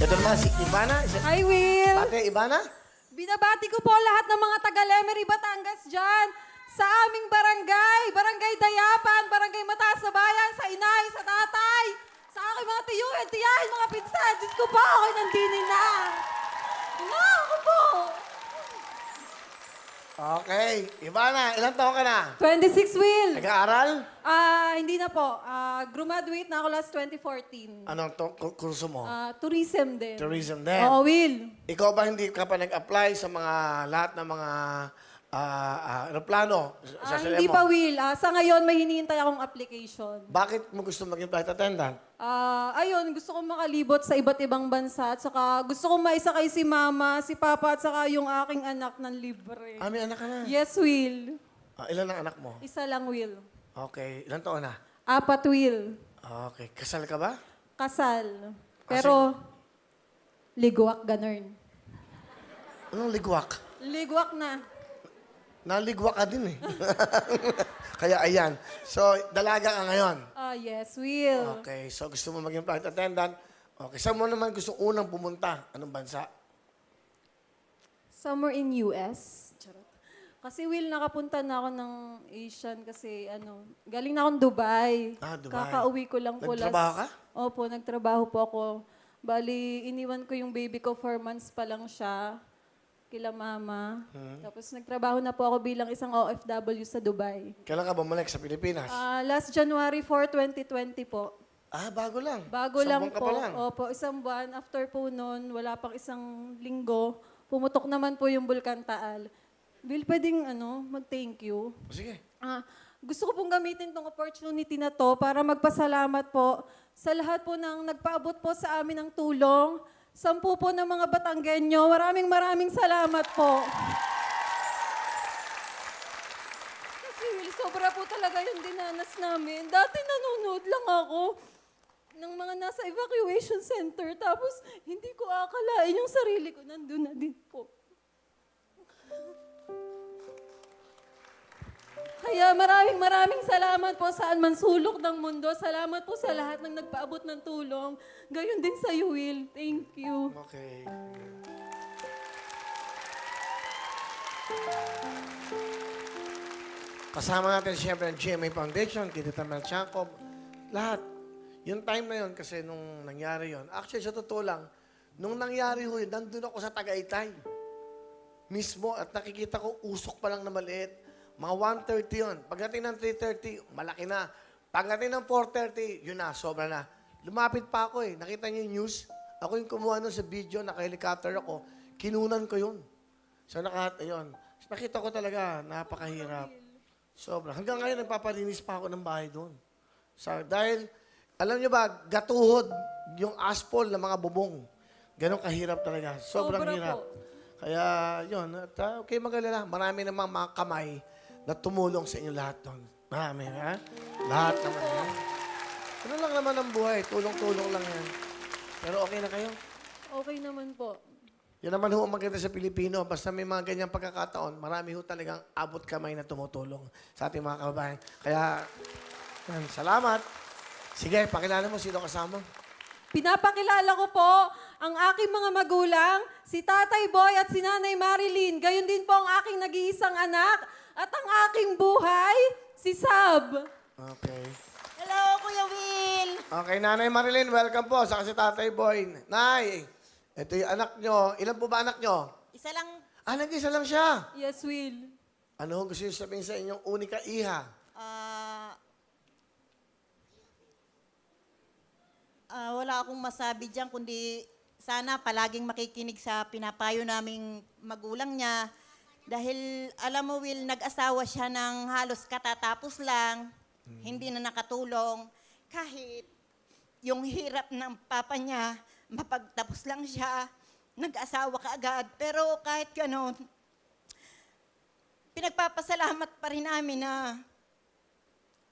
Ito naman si Ivana. Hi, Will. Ate Ivana? Binabati ko po lahat ng mga taga-Lemery, Batangas dyan. Sa aming barangay, Barangay Dayapan, Barangay Mataas na Bayan, sa inay, sa tatay, sa aking mga tiyuhin, tiyahin, mga pinsan. Diyos ko po, ako'y nandini na. Ako po. Okay. Ivana, ilang taon ka na? 26, Will. Nag-aaral? Hindi na po. Graduate na ako last 2014. Anong kurso mo? Tourism din. Tourism din. Oo, Will. Ikaw ba hindi ka pa nag-apply sa mga lahat ng mga aeroplano sa Hindi mo? pa, Will. Sa ngayon, may hinihintay akong application. Bakit mo gusto maging flight attendant? Ayun, gusto kong makalibot sa iba't ibang bansa. At saka gusto kong maisakay si mama, si papa, at saka yung aking anak ng libre. May anak ka na. Yes, Will. Ilan ang anak mo? Isa lang, Will. Okay. Ilang taon na? 4, Will. Okay. Kasal ka ba? Kasal. Pero, ligwak, ganun. Anong ligwak? Ligwak na. Naligwak ka din eh. Kaya ayan. So, dalaga ka ngayon. Yes, Will. Okay. So, gusto mo maging flight attendant. Okay. Saan mo naman gusto unang pumunta? Anong bansa? Somewhere in US. Charot. Kasi, Will, nakapunta na ako ng Asian kasi, galing na akong Dubai. Dubai. Kakauwi ko lang po. Nagtrabaho ka? Opo, nagtrabaho po ako. Bali, iniwan ko yung baby ko, 4 months pa lang siya. Kila mama. Tapos nagtrabaho na po ako bilang isang OFW sa Dubai. Kailan ka bumalik sa Pilipinas? Last January 4, 2020 po. Bago lang. Bago Isang lang buwan ka po. pa lang. Opo, isang buwan. After po noon, wala pang isang linggo. Pumutok naman po yung Bulkan Taal. Will, pwedeng mag-thank you? Sige. Gusto ko pong gamitin tong opportunity na to para magpasalamat po sa lahat po ng nagpaabot po sa amin ng tulong. 10 po ng mga Batanggenyo. Maraming salamat po. Kasi Will, sobra po talaga yung dinanas namin. Dati nanonood lang ako ng mga nasa evacuation center. Tapos hindi ko akalain yung sarili ko nandun na din po. Kaya maraming salamat po saan man sulok ng mundo. Salamat po sa lahat ng nagpaabot ng tulong. Gayon din sa iyo, Will. Thank you. Okay. Kasama natin siyempre ang GMA Foundation, Tito Tamel Tiangcob, lahat. Yung time na yun, kasi nung nangyari yun, actually sa totoo lang, nung nangyari yun, nandun ako sa Tagaytay. Mismo, at nakikita ko, usok pa lang na maliit. Mga 1:30 yun. Pagdating ng 3:30, malaki na. Pagdating ng 4:30, yun na, sobra na. Lumapit pa ako eh. Nakita niyo yung news? Ako yung kumuha nun sa video, naka-helicopter ako. Kinunan ko yun. So, ayun. Nakita ko talaga, napakahirap. Sobra. Hanggang ngayon, nagpapalinis pa ako ng bahay doon. Dahil, alam niyo ba, gatuhod yung asphalt ng mga bubong. Ganon kahirap talaga. Sobrang Sobra hirap. po. Kaya, yun. At, okay, mag-alala. Marami namang mga kamay na tumulong sa inyo lahat doon. Marami, ha? Lahat naman. Ha? Ano lang naman ang buhay. Tulong-tulong lang yan. Pero okay na kayo? Okay naman po. Yan naman ho ang maganda sa Pilipino. Basta may mga ganyang pagkakataon, marami ho talagang abot kamay na tumutulong sa ating mga kababayan. Kaya, yan, salamat. Sige, pakilala mo sino kasama. Pinapakilala ko po ang aking mga magulang, si Tatay Boy at si Nanay Marilyn. Gayon din po ang aking nag-iisang anak at ang aking buhay, si Sab. Okay. Hello, Kuya Will! Okay, Nanay Marilyn, welcome po. Saka si Tatay Boy. Nay, ito yung anak nyo. Ilan po ba anak nyo? Isa lang, Nag-isa lang siya. Yes, Will. Ano gusto nyo sabihin sa inyong unika iha? wala akong masabi dyan, kundi sana palaging makikinig sa pinapayo naming magulang niya. Dahil, alam mo, Will, nag-asawa siya ng halos katatapos lang, hindi na nakatulong. Kahit yung hirap ng papa niya, mapagtapos lang siya, nag-asawa ka agad. Pero kahit gano'n, pinagpapasalamat pa rin namin na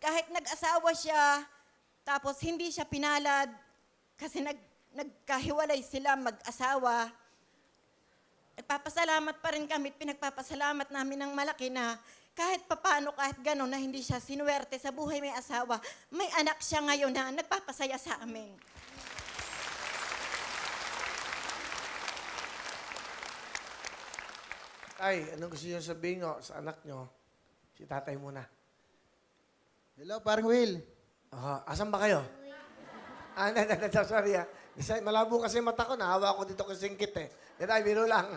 kahit nag-asawa siya, tapos hindi siya pinalad, kasi nagkahiwalay sila mag-asawa. Nagpapasalamat pa rin kami, pinagpapasalamat namin ng malaki na kahit papano, kahit gano'n na hindi siya sinuwerte sa buhay may asawa, may anak siya ngayon na nagpapasaya sa amin. Tay, anong gusto niyo sabihin nyo sa anak nyo? Si tatay muna. Hello, parang Will. Aha, asan ba kayo? Sorry ah. Malabo kasi mata ko, nahawa ako dito kasi singkit eh. Yan biro lang.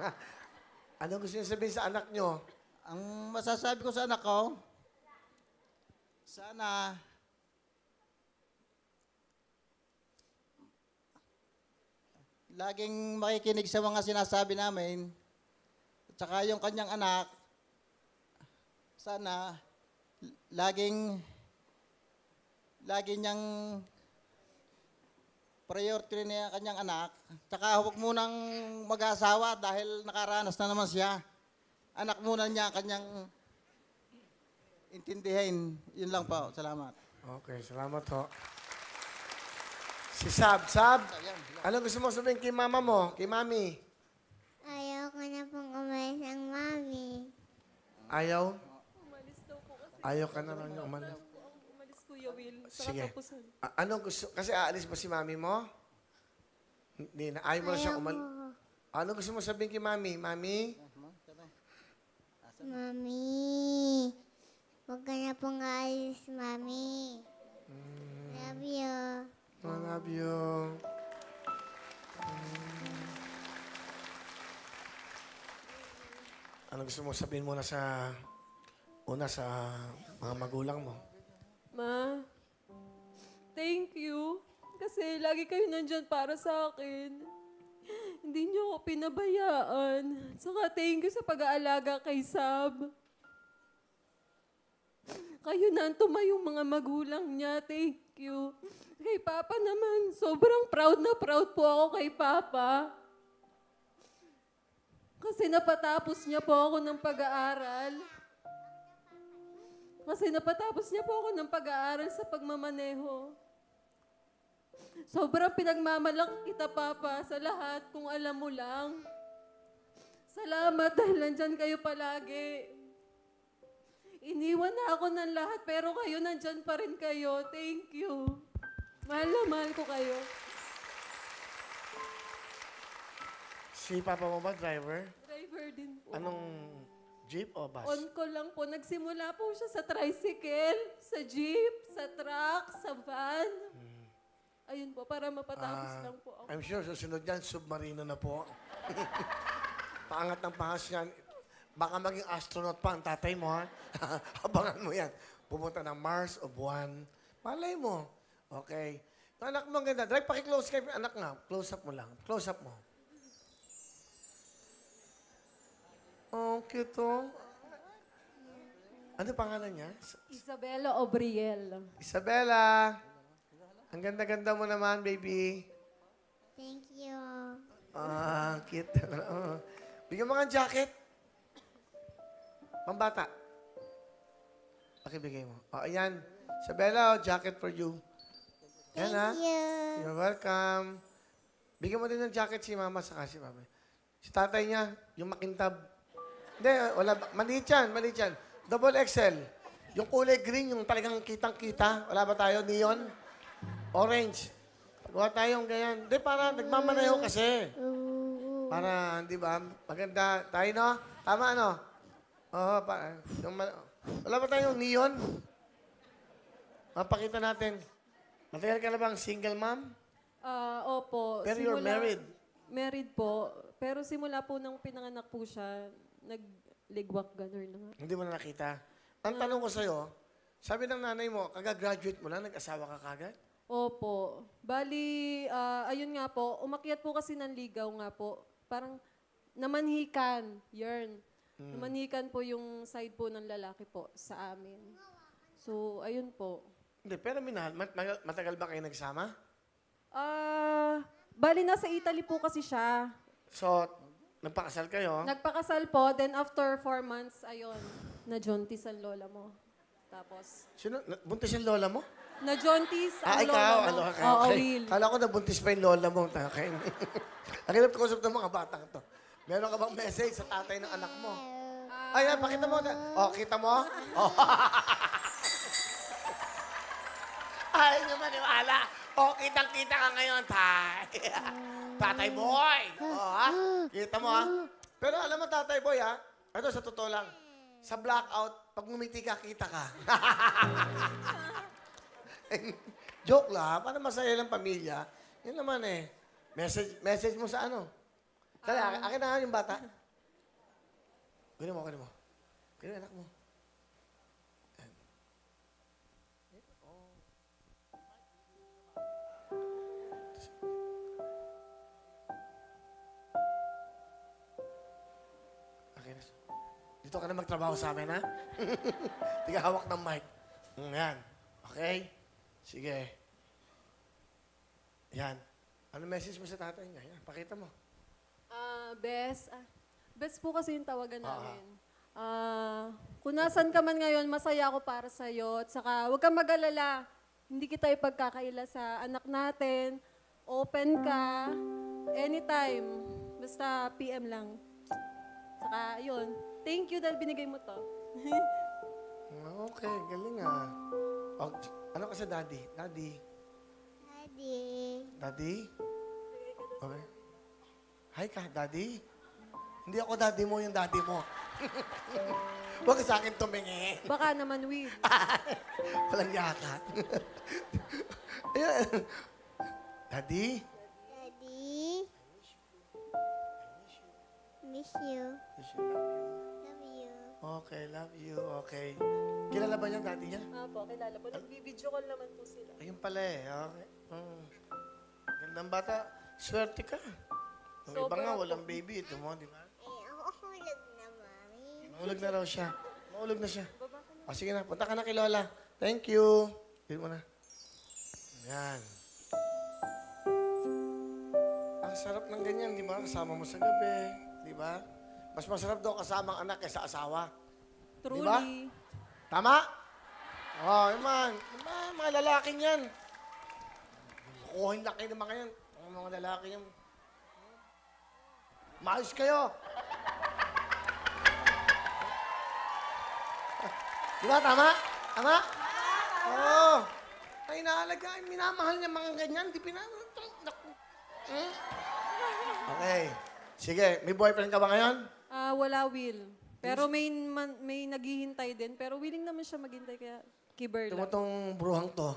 Anong gusto niyo sabihin sa anak nyo? Ang masasabi ko sa anak ko, sana laging makikinig sa mga sinasabi namin. At saka yung kanyang anak, sana laging niyang priority niya ang kanyang anak. Tsaka huwag munang mag-asawa dahil nakaranas na naman siya. Anak muna niya ang kanyang intindihin. Yun lang po. Salamat. Okay, salamat ho. Si Sab. Sab, ano gusto mo sabihin kay mama mo, kay mami? Ayaw ko na pong umalis ng mami. Ayaw? Umalis daw po kasi. Ayaw ka na lang niya umalis. Umalis, Kuya Will. Sa Sige. katapusan. Ano gusto, kasi aalis ba si mami mo? Hindi na, ayaw mo na siya umalis. Ano gusto mo sabihin kay mami? Mami? Mami, huwag ka na pong aalis, mami. Love you. I love you. Ano gusto mo sabihin muna sa mga magulang mo? Ma, thank you. Kasi lagi kayo nandyan para sa akin. Hindi niyo ako pinabayaan. Saka thank you sa pag-aalaga kay Sab. Kayo na ang tumayong mga magulang niya. Thank you. Kay Papa naman, sobrang proud na proud po ako kay Papa. Kasi napatapos niya po ako ng pag-aaral. Sa pagmamaneho. Sobrang pinagmamalaki kita, Papa, sa lahat kung alam mo lang. Salamat dahil nandyan kayo palagi. Iniwan na ako ng lahat pero kayo nandyan pa rin kayo. Thank you. Mahal na mahal ko kayo. Si papa mo ba driver? Driver din po. Anong jeep o bus? On call lang po. Nagsimula po siya sa tricycle, sa jeep, sa truck, sa van. Ayun po, para mapatapos lang po ako. I'm sure susunod yan, submarino na po. Paangat ng pahas yan. Baka maging astronaut pa ang tatay mo, ha? Abangan mo yan. Pumunta ng Mars o buwan. Malay mo. Okay. Yung anak mo ang ganda. Drive, paki-close kay anak nga. Close up mo lang. Close up mo. Oh, cute oh. Ano pangalan niya? Isabella Obriel. Isabella. Ang ganda-ganda mo naman, baby. Thank you. Ah, cute. Oo. Bigyan mo nga ng jacket. Pambata. Pakibigay mo. O, ayan. Isabella, jacket for you. Ayan, ha? Thank you. You're welcome. Bigyan mo din ng jacket si mama saka si papa. Si tatay niya, yung makintab. Hindi, wala. Maliit yan. Double XL. Yung kulay green, yung talagang kitang-kita. Wala ba tayo? Neon? Orange. Gawa tayong ganyan. Hindi, para nagmamaneho kasi. Para, di ba, maganda. Tayo, no? Tama, no? Oo, wala ba tayong neon? Mapakita natin. Matagal ka na bang single mom? Opo. Pero you're married. Married po. Pero simula po nung pinanganak po siya, nagligwak gano'n na nga. Hindi mo na nakita. Ang tanong ko sa'yo, sabi ng nanay mo, kaga-graduate mo lang, nag-asawa ka kagad? Opo. Bali, ayun nga po, umakyat po kasi ng ligaw nga po. Parang namanhikan, yearn. Namanhikan po yung side po ng lalaki po sa amin. So, ayun po. Hindi, pero minahal, matagal ba kayo nagsama? Bali, nasa Italy po kasi siya. So, nagpakasal kayo? Nagpakasal po, then after 4 months, ayun, na-jaundice ang lola mo. Tapos, Sino? Buntis yung lola mo? na-jaundice ang lola Ikaw? mo. Ano, okay, Oo, okay. Will. Kala ko nabuntis pa yung lola mo. Okay. Ang hirap kausap ng mga batang to. Meron ka bang message sa tatay ng anak mo? Ayan, pakita mo. Oh, kita mo? Oh. Ay, hindi maniwala. Oh, kitang-kita ka ngayon, tay. Tatay boy. Oh, ha? Kita mo, ha? Pero alam mo, tatay boy, ha? Ito, sa totoo lang, sa blackout, pag ngumiti ka, kita ka. Joke lang, para masaya lang pamilya. Yun naman eh. Message mo sa ano? Dali, akin na nga yung bata. Kunin mo. Kunin mo yung anak mo. Yan. Akin na. Dito ka na magtrabaho sa amin, ha? Hindi ka hawak ng mic. Yan. Okay? Sige. Yan. Ano message mo sa tatay niya? Yan, pakita mo. Bes. Bes po kasi yung tawagan namin. Kung nasan ka man ngayon, masaya ako para sa'yo. At saka, huwag kang mag-alala. Hindi kita ipagkakaila sa anak natin. Open ka. Anytime. Basta PM lang. Saka, yun. Thank you dahil binigay mo to. Okay, galing ah. Oh, ano ka sa daddy? Daddy? Daddy. Daddy? Okay. Hi ka, daddy? Hindi ako daddy mo, yung daddy mo. Huwag ka sa akin tumingin. Baka naman, Will. Walang yaka. Ayan. Daddy? Daddy. Miss you. Love you. Okay, love you. Okay. Kilala ba niya daddy niya? Apo, kilala po. Nag-video call naman po sila. Ayun pala eh. Okay. Gandang bata. Swerte ka. Yung iba Sobra nga, po. walang baby. Ito mo, di ba? Ako hulog na, Mami. Maulog na raw siya. Maulog na siya. O, sige na. Punta ka na kay Lola. Thank you. Dito mo na. Yan. Ang sarap ng ganyan, di ba? Kasama mo sa gabi. Di ba? Mas masarap daw kasama ang anak kaysa asawa. Truly. Diba? Tama? Oo, man. Mga lalaking yan. Kuhin laki naman kayo. Ang mga lalaki yan. Maayos kayo. Di ba? Tama? Tama? Oo. Ay, naalagaan. Minamahal niya mga ganyan. Di Okay. Sige, may boyfriend ka ba ngayon? Wala, Will. Pero may naghihintay din. Pero willing naman siya maghintay kaya Kiber Ito mo lang. tong bruhang to.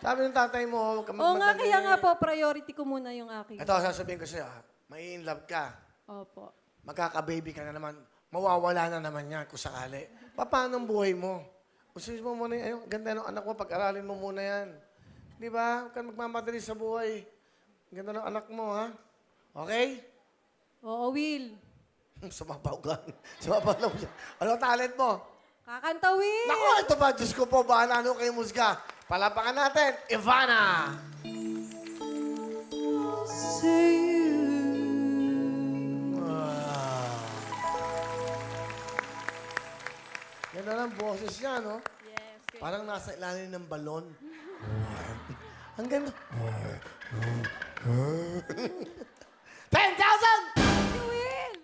Sabi ng tatay mo, huwag ka Oo nga, magmadali. kaya nga po, priority ko muna yung aking. Ito, sasabihin ko sa'yo, may in love ka. Opo. Magkaka-baby ka na naman. Mawawala na naman yan kung sakali. Paano ang buhay mo? Ususin mo muna yung ganda ng anak mo, pag-aralin mo muna yan. Di ba? Huwag kang magmamadali sa buhay. Ganda ng anak mo, ha? Okay? Oo, Will. Sumapaw ka. Sumapaw lang siya. Ano ang talent mo? Kakanta, Will! Naku, ito ba? Diyos ko po, bahala ano kayo musga. Palapakan natin, Ivana! Ganda ng boses niya, no? Yes. Parang nasa ilalim ng balon. Ang ganda.